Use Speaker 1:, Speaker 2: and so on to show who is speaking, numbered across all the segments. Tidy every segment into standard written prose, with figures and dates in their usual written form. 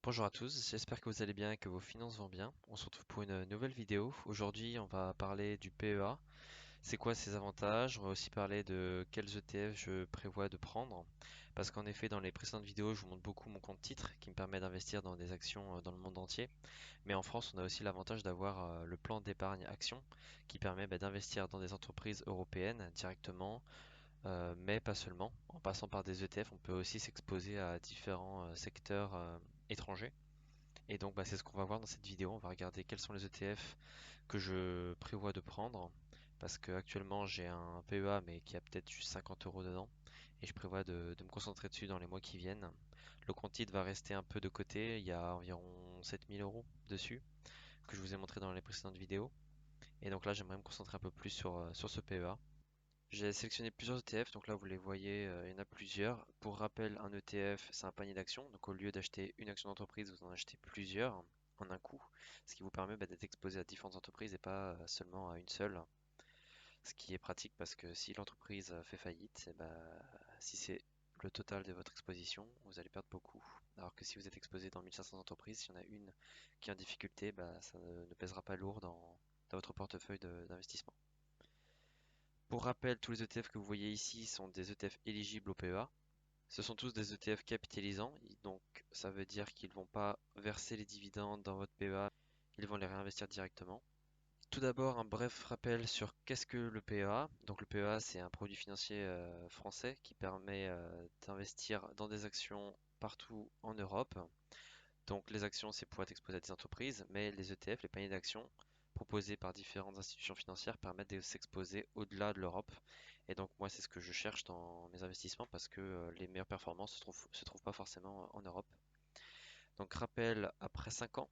Speaker 1: Bonjour à tous, j'espère que vous allez bien et que vos finances vont bien. On se retrouve pour une nouvelle vidéo. Aujourd'hui, on va parler du PEA. C'est quoi ses avantages? On va aussi parler de quels ETF je prévois de prendre. Parce qu'en effet, dans les précédentes vidéos, je vous montre beaucoup mon compte titre qui me permet d'investir dans des actions dans le monde entier. Mais en France, on a aussi l'avantage d'avoir le plan d'épargne action qui permet d'investir dans des entreprises européennes directement, mais pas seulement. En passant par des ETF, on peut aussi s'exposer à différents secteurs étrangers. Et donc c'est ce qu'on va voir dans cette vidéo. On va regarder quels sont les ETF que je prévois de prendre. Parce que actuellement j'ai un PEA mais qui a peut-être juste 50 euros dedans. Et je prévois de me concentrer dessus dans les mois qui viennent. Le compte titre va rester un peu de côté. Il y a environ 7000 euros dessus que je vous ai montré dans les précédentes vidéos. Et donc là j'aimerais me concentrer un peu plus sur ce PEA. J'ai sélectionné plusieurs ETF, donc là vous les voyez, il y en a plusieurs. Pour rappel, un ETF, c'est un panier d'actions, donc au lieu d'acheter une action d'entreprise, vous en achetez plusieurs en un coup, ce qui vous permet d'être exposé à différentes entreprises et pas seulement à une seule. Ce qui est pratique parce que si l'entreprise fait faillite, si c'est le total de votre exposition, vous allez perdre beaucoup. Alors que si vous êtes exposé dans 1500 entreprises, s'il y en a une qui est en difficulté, ça ne pèsera pas lourd dans votre portefeuille d'investissement. Pour rappel, tous les ETF que vous voyez ici sont des ETF éligibles au PEA. Ce sont tous des ETF capitalisants, donc ça veut dire qu'ils ne vont pas verser les dividendes dans votre PEA, ils vont les réinvestir directement. Tout d'abord, un bref rappel sur qu'est-ce que le PEA. Donc le PEA, c'est un produit financier français qui permet d'investir dans des actions partout en Europe. Donc les actions, c'est pour être exposé à des entreprises, mais les ETF, les paniers d'actions proposés par différentes institutions financières permettent de s'exposer au-delà de l'Europe. Et donc moi, c'est ce que je cherche dans mes investissements parce que les meilleures performances se trouvent pas forcément en Europe. Donc rappel, après 5 ans,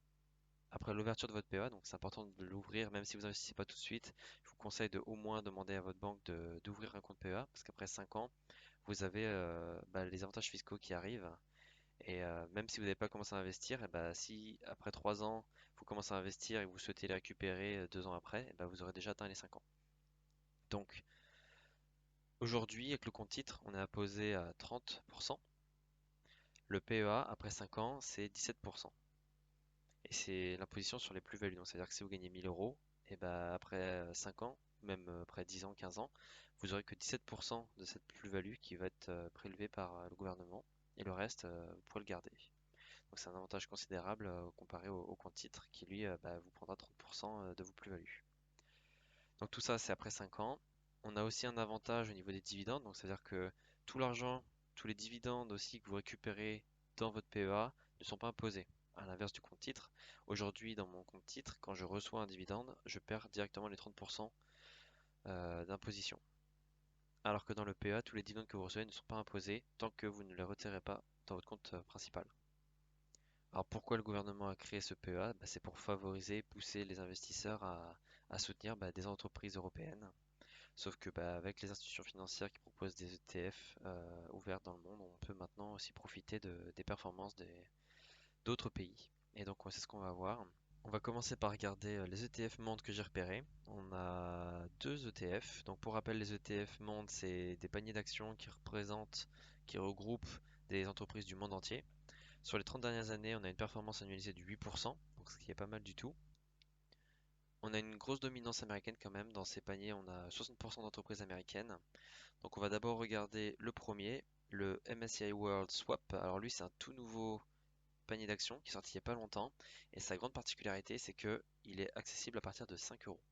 Speaker 1: après l'ouverture de votre PEA, donc c'est important de l'ouvrir même si vous n'investissez pas tout de suite. Je vous conseille de au moins demander à votre banque d'ouvrir un compte PEA parce qu'après 5 ans, vous avez les avantages fiscaux qui arrivent et même si vous n'avez pas commencé à investir, si après 3 ans, vous commencez à investir et vous souhaitez les récupérer 2 ans après, vous aurez déjà atteint les 5 ans. Donc aujourd'hui, avec le compte titre, on est imposé à 30%. Le PEA, après 5 ans, c'est 17%. Et c'est l'imposition sur les plus-values. Donc c'est-à-dire que si vous gagnez 1000 euros, après 5 ans, même après 10 ans, 15 ans, vous aurez que 17% de cette plus-value qui va être prélevée par le gouvernement. Et le reste, vous pourrez le garder. Donc c'est un avantage considérable comparé au compte titre qui lui vous prendra 30% de vos plus-values. Donc tout ça c'est après 5 ans. On a aussi un avantage au niveau des dividendes, donc c'est-à-dire que tout l'argent, tous les dividendes aussi que vous récupérez dans votre PEA ne sont pas imposés. À l'inverse du compte titre, aujourd'hui dans mon compte titre, quand je reçois un dividende, je perds directement les 30% d'imposition. Alors que dans le PEA, tous les dividendes que vous recevez ne sont pas imposés tant que vous ne les retirez pas dans votre compte principal. Alors pourquoi le gouvernement a créé ce PEA? C'est pour favoriser et pousser les investisseurs à soutenir des entreprises européennes. Sauf que avec les institutions financières qui proposent des ETF ouvertes dans le monde, on peut maintenant aussi profiter des performances d'autres pays. Et donc c'est ce qu'on va voir. On va commencer par regarder les ETF Monde que j'ai repérés. On a deux ETF. Donc pour rappel, les ETF Monde, c'est des paniers d'actions qui regroupent des entreprises du monde entier. Sur les 30 dernières années, on a une performance annualisée de 8%, donc ce qui est pas mal du tout. On a une grosse dominance américaine quand même. Dans ces paniers, on a 60% d'entreprises américaines. Donc on va d'abord regarder le premier, le MSCI World Swap. Alors lui, c'est un tout nouveau panier d'actions qui est sorti il n'y a pas longtemps. Et sa grande particularité, c'est que il est accessible à partir de 5 euros.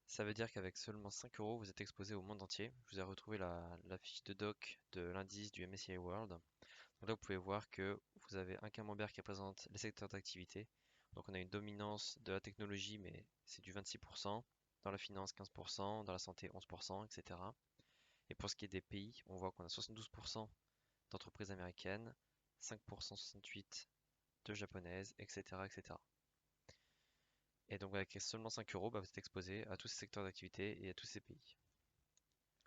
Speaker 1: Ça veut dire qu'avec seulement 5 euros, vous êtes exposé au monde entier. Je vous ai retrouvé la fiche de doc de l'indice du MSCI World. Donc là, vous pouvez voir que vous avez un camembert qui représente les secteurs d'activité. Donc on a une dominance de la technologie, mais c'est du 26%, dans la finance 15%, dans la santé 11%, etc. Et pour ce qui est des pays, on voit qu'on a 72% d'entreprises américaines, 5%, 68% de japonaises, etc., etc. Et donc avec seulement 5 euros, vous êtes exposé à tous ces secteurs d'activité et à tous ces pays.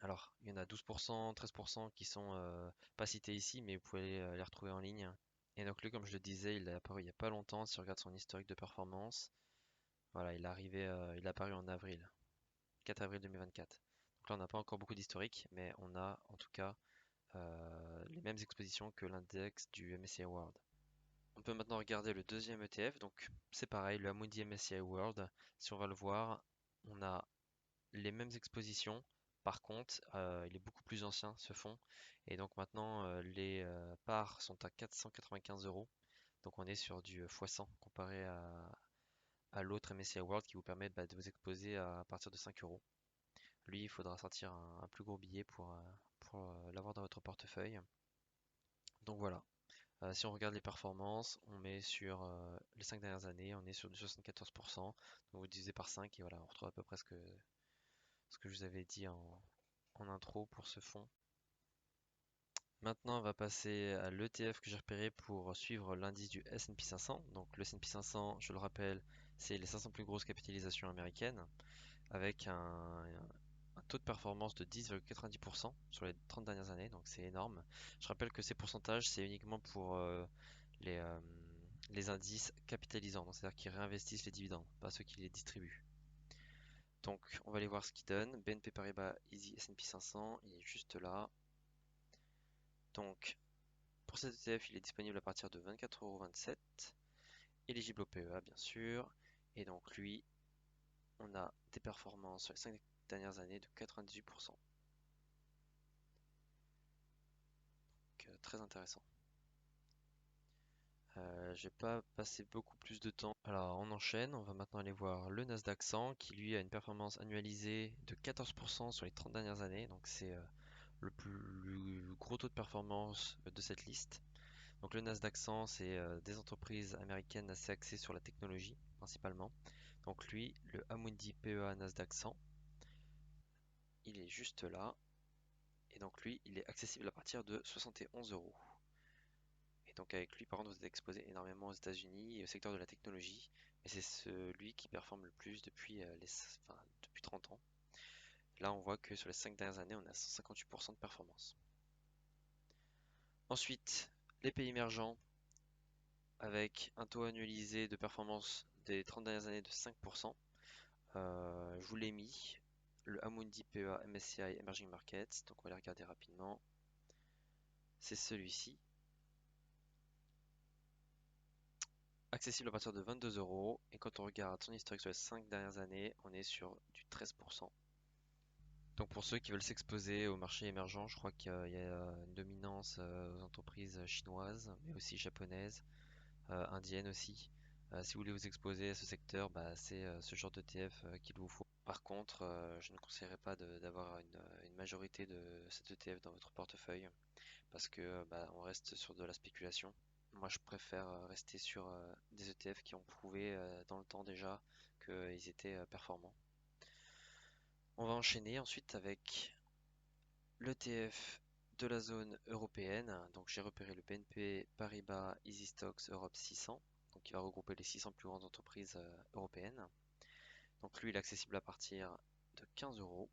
Speaker 1: Alors, il y en a 12%, 13% qui sont pas cités ici, mais vous pouvez les retrouver en ligne. Et donc lui, comme je le disais, il est apparu il n'y a pas longtemps. Si on regarde son historique de performance, voilà, il est apparu en avril, 4 avril 2024. Donc là, on n'a pas encore beaucoup d'historique, mais on a en tout cas les mêmes expositions que l'index du MSCI World. peut maintenant regarder le deuxième ETF. Donc c'est pareil, le Amundi MSCI World. Si on va le voir, on a les mêmes expositions. Par contre, il est beaucoup plus ancien ce fonds. Et donc maintenant, les parts sont à 495 euros. Donc on est sur du x100 comparé à l'autre MSCI World qui vous permet de vous exposer à partir de 5 euros. Lui, il faudra sortir un plus gros billet pour l'avoir dans votre portefeuille. Donc voilà. Si on regarde les performances, on met sur les 5 dernières années, on est sur du 74%. Donc vous divisez par 5 et voilà, on retrouve à peu près ce que je vous avais dit en intro pour ce fonds. Maintenant, on va passer à l'ETF que j'ai repéré pour suivre l'indice du S&P 500. Donc le S&P 500, je le rappelle, c'est les 500 plus grosses capitalisations américaines avec un taux de performance de 10,90% sur les 30 dernières années, donc c'est énorme. Je rappelle que ces pourcentages, c'est uniquement pour les, euh, les indices capitalisants, donc c'est-à-dire qui réinvestissent les dividendes, pas ceux qui les distribuent. Donc on va aller voir ce qu'il donne. BNP Paribas Easy S&P 500, il est juste là. Donc pour cet ETF, il est disponible à partir de 24,27 €, éligible au PEA bien sûr. Et donc lui, on a des performances sur les 5 dernières années de 98%. Donc, très intéressant. Je vais pas passer beaucoup plus de temps. Alors on enchaîne, on va maintenant aller voir le Nasdaq 100 qui lui a une performance annualisée de 14% sur les 30 dernières années. Donc c'est le plus gros taux de performance de cette liste. Donc le Nasdaq 100, c'est des entreprises américaines assez axées sur la technologie principalement. Donc lui, le Amundi PEA Nasdaq 100, il est juste là. Et donc lui, il est accessible à partir de 71 euros. Et donc avec lui, par contre, vous êtes exposé énormément aux États-Unis et au secteur de la technologie. Mais c'est celui qui performe le plus depuis 30 ans. Là, on voit que sur les 5 dernières années, on a 158% de performance. Ensuite, les pays émergents avec un taux annualisé de performance des 30 dernières années de 5%. Je vous l'ai mis, le Amundi PEA MSCI Emerging Markets. Donc on va les regarder rapidement. C'est celui-ci. Accessible à partir de 22 euros. Et quand on regarde son historique sur les 5 dernières années, on est sur du 13%. Donc pour ceux qui veulent s'exposer au marché émergent, je crois qu'il y a une dominance aux entreprises chinoises, mais aussi japonaises, indiennes aussi. Si vous voulez vous exposer à ce secteur, c'est ce genre d'ETF qu'il vous faut. Par contre, je ne conseillerais pas d'avoir une majorité de cet ETF dans votre portefeuille parce que on reste sur de la spéculation. Moi, je préfère rester sur des ETF qui ont prouvé dans le temps déjà qu'ils étaient performants. On va enchaîner ensuite avec l'ETF de la zone européenne. Donc j'ai repéré le BNP Paribas Easy Stocks Europe 600, donc qui va regrouper les 600 plus grandes entreprises européennes. Donc lui, il est accessible à partir de 15 euros.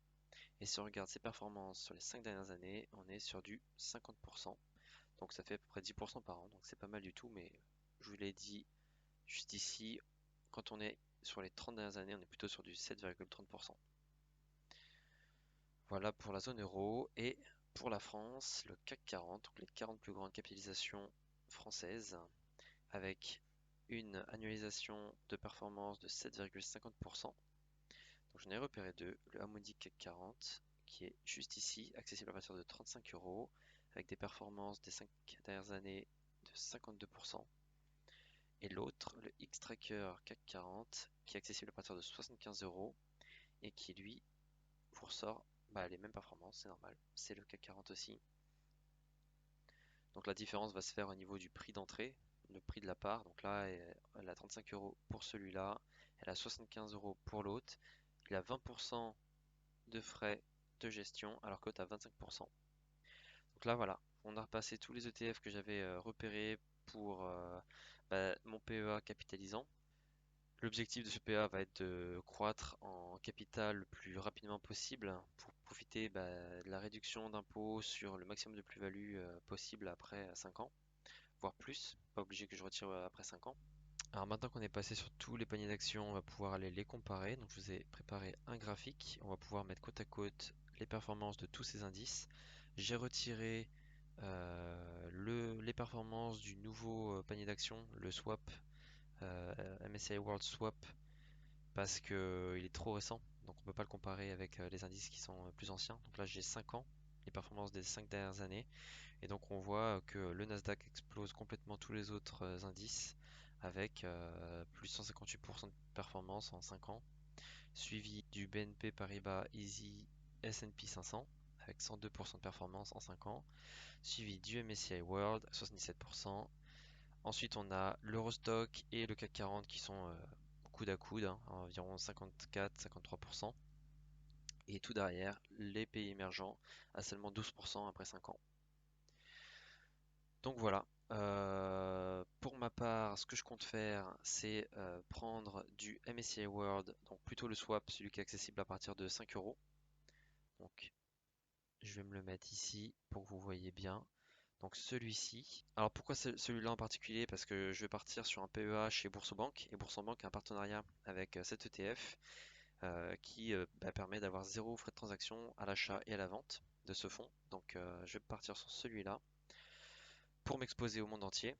Speaker 1: Et si on regarde ses performances sur les 5 dernières années, on est sur du 50%. Donc ça fait à peu près 10% par an, donc c'est pas mal du tout, mais je vous l'ai dit juste ici, quand on est sur les 30 dernières années, on est plutôt sur du 7,30%. Voilà pour la zone euro. Et pour la France, le CAC 40, donc les 40 plus grandes capitalisations françaises, avec une annualisation de performance de 7,50%. Donc j'en ai repéré deux, le Amundi CAC 40, qui est juste ici, accessible à partir de 35 euros, avec des performances des 5 dernières années de 52%. Et l'autre, le Xtracker CAC 40, qui est accessible à partir de 75 euros et qui lui vous ressort les mêmes performances, c'est normal, c'est le CAC 40 aussi. Donc la différence va se faire au niveau du prix d'entrée, le prix de la part. Donc là, elle a 35 euros pour celui-là, elle a 75 euros pour l'autre. Il a 20% de frais de gestion alors que tu as 25%. Donc là, voilà, on a repassé tous les ETF que j'avais repérés pour mon PEA capitalisant. L'objectif de ce PA va être de croître en capital le plus rapidement possible pour profiter de la réduction d'impôts sur le maximum de plus-value possible après 5 ans, voire plus. Pas obligé que je retire après 5 ans. Alors maintenant qu'on est passé sur tous les paniers d'actions, on va pouvoir aller les comparer. Donc je vous ai préparé un graphique. On va pouvoir mettre côte à côte les performances de tous ces indices. J'ai retiré les performances du nouveau panier d'action, le swap, MSCI World Swap, parce que il est trop récent, donc on peut pas le comparer avec les indices qui sont plus anciens. Donc là j'ai 5 ans, les performances des 5 dernières années, et donc on voit que le Nasdaq explose complètement tous les autres indices avec plus 158% de performance en 5 ans, suivi du BNP Paribas Easy S&P 500 avec 102% de performance en 5 ans, suivi du MSCI World 77%. Ensuite, on a l'Eurostock et le CAC 40 qui sont coude à coude, hein, à environ 54-53%. Et tout derrière, les pays émergents à seulement 12% après 5 ans. Donc voilà. Pour ma part, ce que je compte faire, c'est prendre du MSCI World, donc plutôt le swap, celui qui est accessible à partir de 5 euros. Donc je vais me le mettre ici pour que vous voyez bien. Donc celui-ci. Alors pourquoi celui-là en particulier? Parce que je vais partir sur un PEA chez Boursorama et Boursorama a un partenariat avec cet ETF qui permet d'avoir zéro frais de transaction à l'achat et à la vente de ce fonds. Donc je vais partir sur celui-là pour m'exposer au monde entier.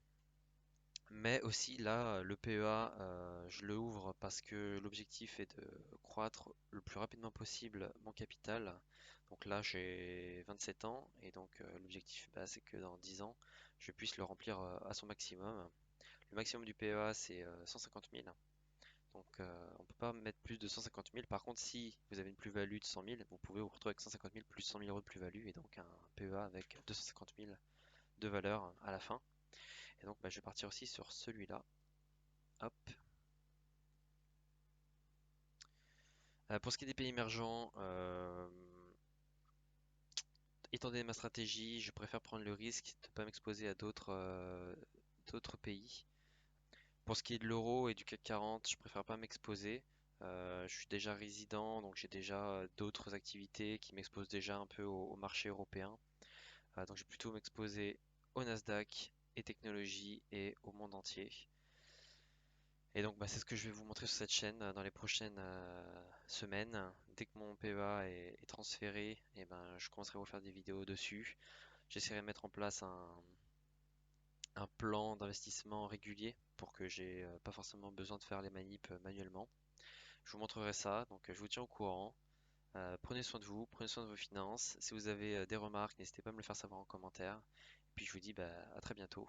Speaker 1: Mais aussi là, le PEA, je le ouvre parce que l'objectif est de croître le plus rapidement possible mon capital. Donc là, j'ai 27 ans et donc l'objectif, c'est que dans 10 ans, je puisse le remplir à son maximum. Le maximum du PEA, c'est 150 000. Donc on ne peut pas mettre plus de 150 000. Par contre, si vous avez une plus-value de 100 000, vous pouvez vous retrouver avec 150 000 plus 100 000 euros de plus-value et donc un PEA avec 250 000 de valeur à la fin. Et donc je vais partir aussi sur celui-là. Hop. Pour ce qui est des pays émergents, étant donné ma stratégie, je préfère prendre le risque de ne pas m'exposer à d'autres pays. Pour ce qui est de l'euro et du CAC 40, je préfère pas m'exposer. Je suis déjà résident, donc j'ai déjà d'autres activités qui m'exposent déjà un peu au marché européen. Donc je vais plutôt m'exposer au Nasdaq et technologie et au monde entier. Et donc c'est ce que je vais vous montrer sur cette chaîne dans les prochaines semaines. Dès que mon PEA est transféré, et je commencerai à vous faire des vidéos dessus. J'essaierai de mettre en place un plan d'investissement régulier pour que j'ai pas forcément besoin de faire les manips manuellement. Je vous montrerai ça, donc je vous tiens au courant. Prenez soin de vous, prenez soin de vos finances. Si vous avez des remarques, n'hésitez pas à me le faire savoir en commentaire. Et puis je vous dis à très bientôt